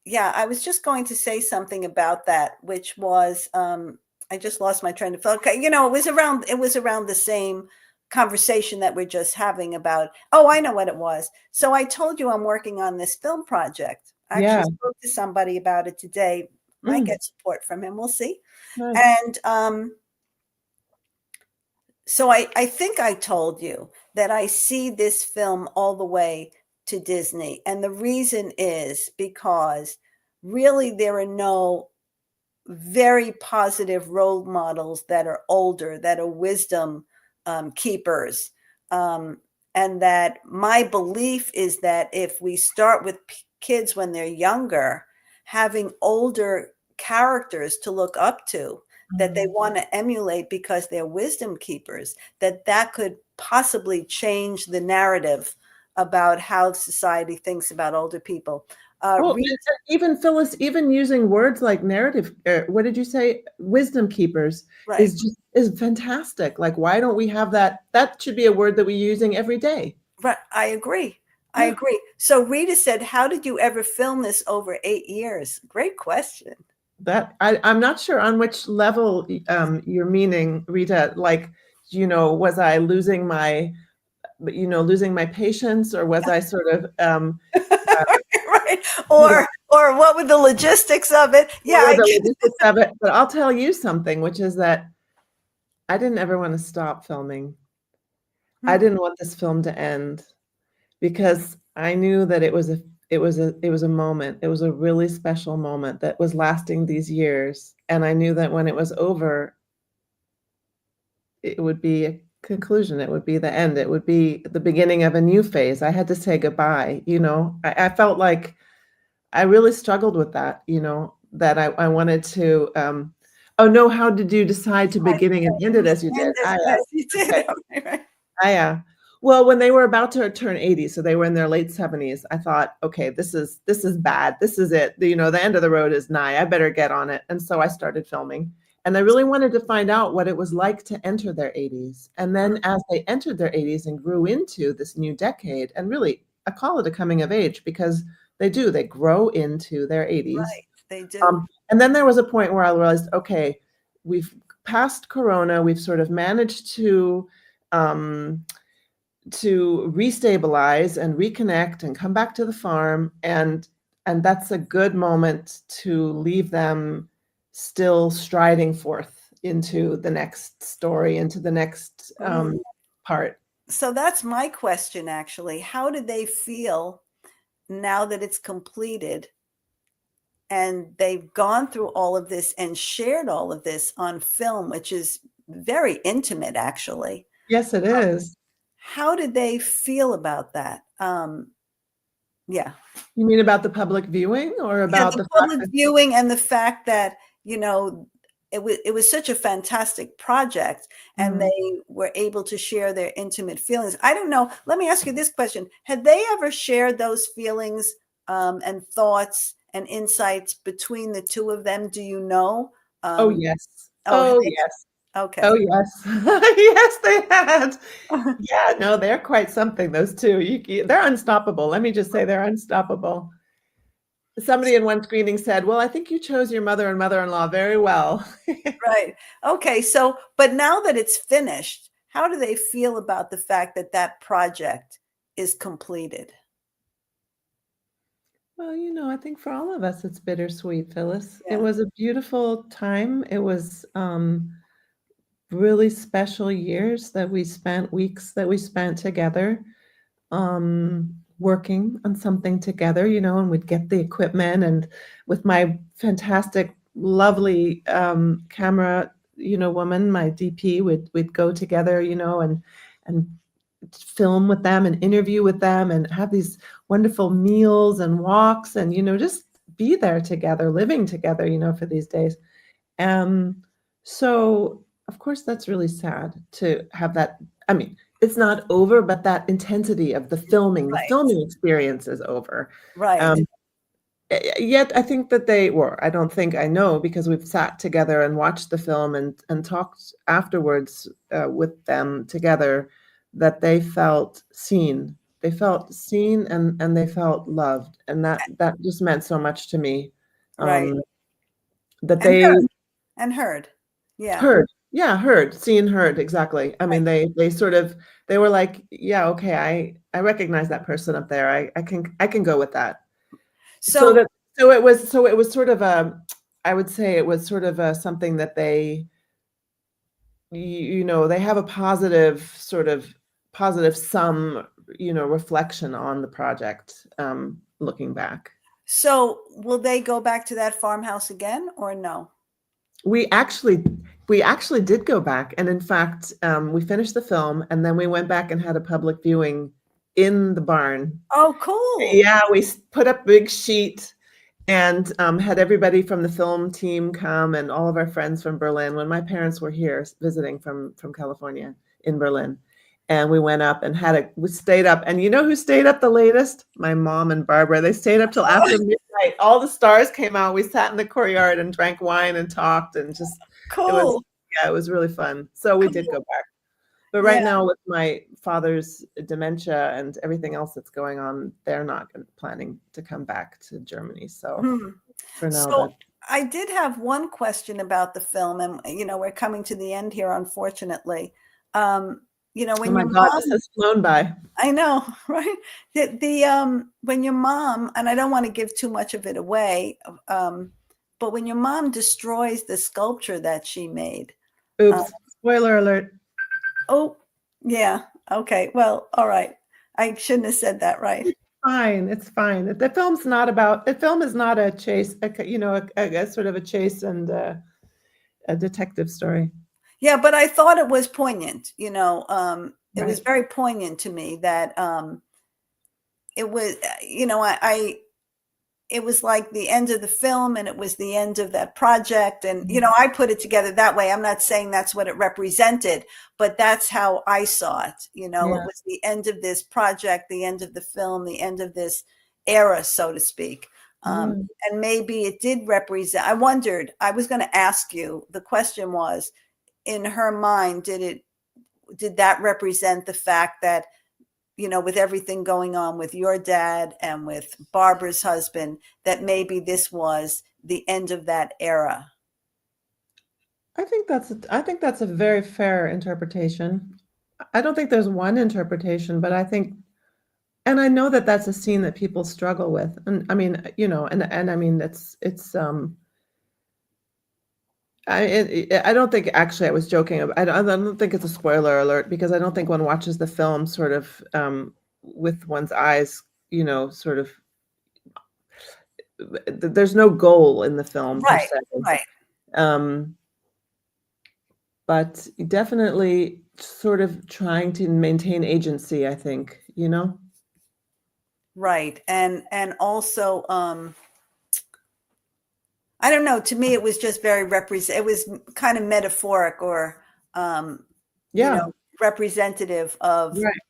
Yeah, I was just going to say something about that, which was, I just lost my train of thought. Okay, it was around the same conversation that we're just having about. Oh, I know what it was. So I told you I'm working on this film project. I Yeah. actually spoke to somebody about it today. Might Mm, get support from him. We'll see. nice. And so I think I told you that I see this film all the way to Disney. And the reason is because really there are no very positive role models that are older, that are wisdom keepers. And that my belief is that if we start with kids when they're younger, having older characters to look up to, that they want to emulate because they're wisdom keepers, that could possibly change the narrative about how society thinks about older people. Well, Read, and even Phyllis, even using words like narrative, what did you say? Wisdom keepers right, is fantastic. Like, why don't we have that? That should be a word that we're using every day. right. I agree. I Yeah, agree. So Rita said, "How did you ever film this over 8 years?" Great question. that I'm not sure on which level you're meaning, Rita. Like, was I losing my patience, or was I sort of Right. you know, Or what were the logistics of it? Yeah, what were I the get logistics of it? But I'll tell you something, which is that I didn't ever want to stop filming. I Hmm. didn't want this film to end because I knew that it was a moment. It was a really special moment that was lasting these years, and I knew that when it was over, it would be a conclusion. It would be the end. It would be the beginning of a new phase. I had to say goodbye. I felt like I really struggled with that. That I wanted to. Oh no! How did you decide to beginning and end it as you did? understand this as you did. Okay. Okay, right. Well, when they were about to turn 80, so they were in their late 70s, I thought, okay, this is bad. This is it. The end of the road is nigh. I better get on it. And so I started filming. And I really wanted to find out what it was like to enter their 80s. And then as they entered their 80s and grew into this new decade, and really, I call it a coming of age because they grow into their 80s. Right. They do. And then there was a point where I realized, okay, we've passed Corona. We've sort of managed um, to restabilize and reconnect and come back to the farm, and that's a good moment to leave them still striding forth into the next story, into the next part. So that's my question, actually. How do they feel now that it's completed and they've gone through all of this and shared all of this on film, which is very intimate, actually? Yes, it is. How did they feel about that? Yeah. You mean about the public viewing, or Yeah, about the the fact public that viewing and the fact that, it was such a fantastic project and Mhm. they were able to share their intimate feelings. I don't know. Let me ask you this question. Had they ever shared those feelings and thoughts and insights between the two of them? Do you know? Oh Um, yes, oh, oh yes, oh okay. yes. Yes, they had. Yeah, no, they're quite something, those two. They're unstoppable. Let me just say they're unstoppable. Somebody in one screening said, "Well, I think you chose your mother and mother-in-law very well." Right. Okay. So, but now that it's finished, how do they feel about the fact that that project is completed? Well, I think for all of us, it's bittersweet, Phyllis. It Yeah. was a beautiful time. It was really special years that we spent, weeks that we spent together, working on something together, and we'd get the equipment, and with my fantastic, lovely camera, woman, my DP, we'd go together, and film with them and interview with them and have these wonderful meals and walks, and just be there together, living together, for these days. So of course that's really sad to have that. I mean, it's not over, but that intensity of the Right. filming experience is over. Right. Um, Yet I think that I don't think, I know, because we've sat together and watched the film and talked afterwards with them together, that they felt seen. They felt seen, and they felt loved, and that just meant so much to me. Right. Um, that And they heard. And heard. Yeah. heard. Yeah, heard, seen, heard, exactly. I Right. mean, they were like, yeah, okay, I recognize that person up there. I can go with that. So So, that so it was sort of I would say it was sort of something that they have a positive some reflection on the project, looking back. will they go back to that farmhouse again or no? We actually we actually did go back, and in fact, we finished the film, and then we went back and had a public viewing in the barn. Oh, cool. Yeah, we put up a big sheet and had everybody from the film team come, and all of our friends from Berlin, when my parents were here visiting from California, in Berlin. And we went up and we stayed up. And you know who stayed up the latest? My mom and Barbara. They stayed up till after midnight. All the stars came out. We sat in the courtyard and drank wine and talked and just, Cool. it was really fun. So we did go back. But right Yeah. now with my father's dementia and everything else that's going on, they're not planning to come back to Germany. So for now, So I did have one question about the film, and we're coming to the end here, unfortunately. When oh my your God, mom, this has flown by. I know, right? When your mom, and I don't want to give too much of it away, but when your mom destroys the sculpture that she made. Oops, spoiler alert. Oh, yeah. Okay. Well, all right. I shouldn't have said that, right? Fine, it's fine. The film is not a chase, a sort of a chase and a detective story. Yeah, but I thought it was poignant. It was Right. very poignant to me that it was, it was like the end of the film and it was the end of that project. And, I put it together that way. I'm not saying that's what it represented, but that's how I saw it. It was the end of this project, the end of the film, the end of this era, so to speak. And maybe it did represent, I wondered, I was going to ask you, the question was, in her mind, did that represent the fact that, with everything going on with your dad and with Barbara's husband, that maybe this was the end of that era? I think that's a very fair interpretation. I don't think there's one interpretation, but I think, and I know that that's a scene that people struggle with. And I mean, and I mean, I don't think, actually, I was joking. I don't think it's a spoiler alert because I don't think one watches the film sort of with one's eyes, sort of. There's no goal in the film per Right, se. right. But definitely sort of trying to maintain agency, I think, Right. And also, I don't know, to me, it was just very it was kind of metaphoric or, Yeah, representative of, right,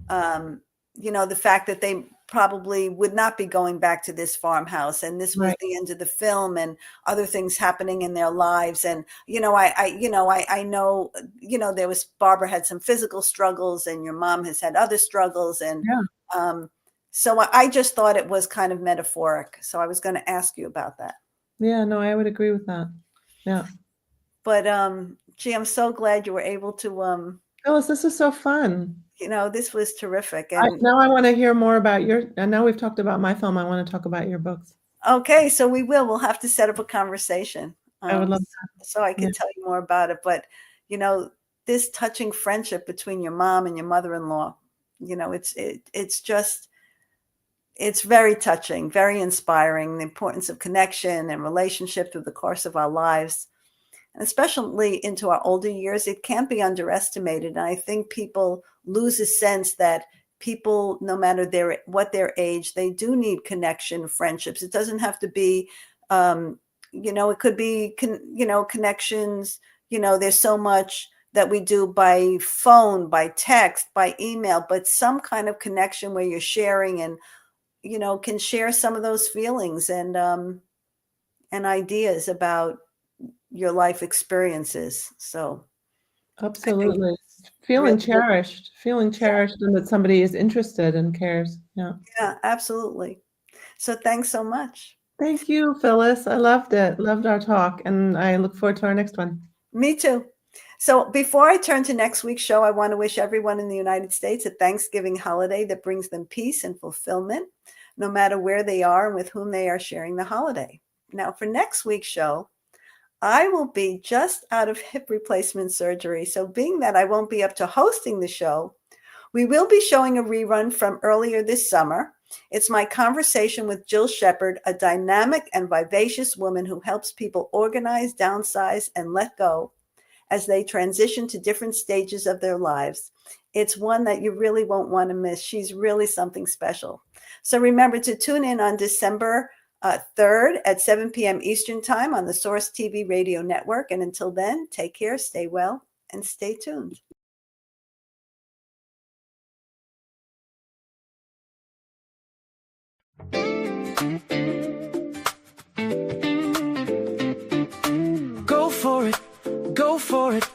the fact that they probably would not be going back to this farmhouse, and this was right. the end of the film, and other things happening in their lives. And I know, there was, Barbara had some physical struggles and your mom has had other struggles. And Yeah. so I just thought it was kind of metaphoric, so I was going to ask you about that. Yeah, no, I would agree with that. Yeah. But gee, I'm so glad you were able to Phyllis, this is so fun. this was terrific. And Now I want to hear more about and now we've talked about my film. I want to talk about your books. okay, so we'll have to set up a conversation, I would love that. so I can Yeah. tell you more about it. But this touching friendship between your mom and your mother-in-law, it's just, it's very touching, very inspiring, the importance of connection and relationship through the course of our lives, and especially into our older years. It can't be underestimated. And I think people lose a sense that people, no matter what their age, they do need connection, friendships. It doesn't have to be, it could be, connections. There's so much that we do by phone, by text, by email, but some kind of connection where you're sharing and, can share some of those feelings and ideas about your life experiences. So I think Absolutely. it's really, Feeling cherished and that somebody is interested and cares. Yeah. yeah, absolutely. So thanks so much. Thank you, Phyllis. I loved it. Loved our talk, and I look forward to our next one. Me too. So before I turn to next week's show, I want to wish everyone in the United States a Thanksgiving holiday that brings them peace and fulfillment, no matter where they are and with whom they are sharing the holiday. Now, for next week's show, I will be just out of hip replacement surgery. So being that I won't be up to hosting the show, we will be showing a rerun from earlier this summer. It's my conversation with Jill Shepard, a dynamic and vivacious woman who helps people organize, downsize, and let go as they transition to different stages of their lives. It's one that you really won't want to miss. She's really something special. So remember to tune in on December 3rd at 7 p.m. Eastern Time on the Source TV radio network. And until then, take care, stay well, and stay tuned. Go for it, go for it.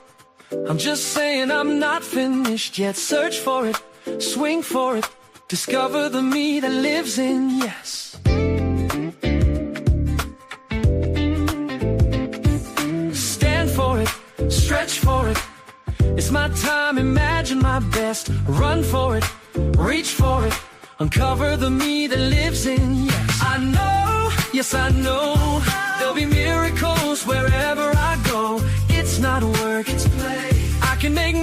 I'm just saying I'm not finished yet. Search for it, swing for it. Discover the me that lives in yes. Stand for it, stretch for it. It's my time, imagine my best. Run for it, reach for it. Uncover the me that lives in yes. I know, yes I know, there'll be miracles wherever I go. It's not work, it's play. I can make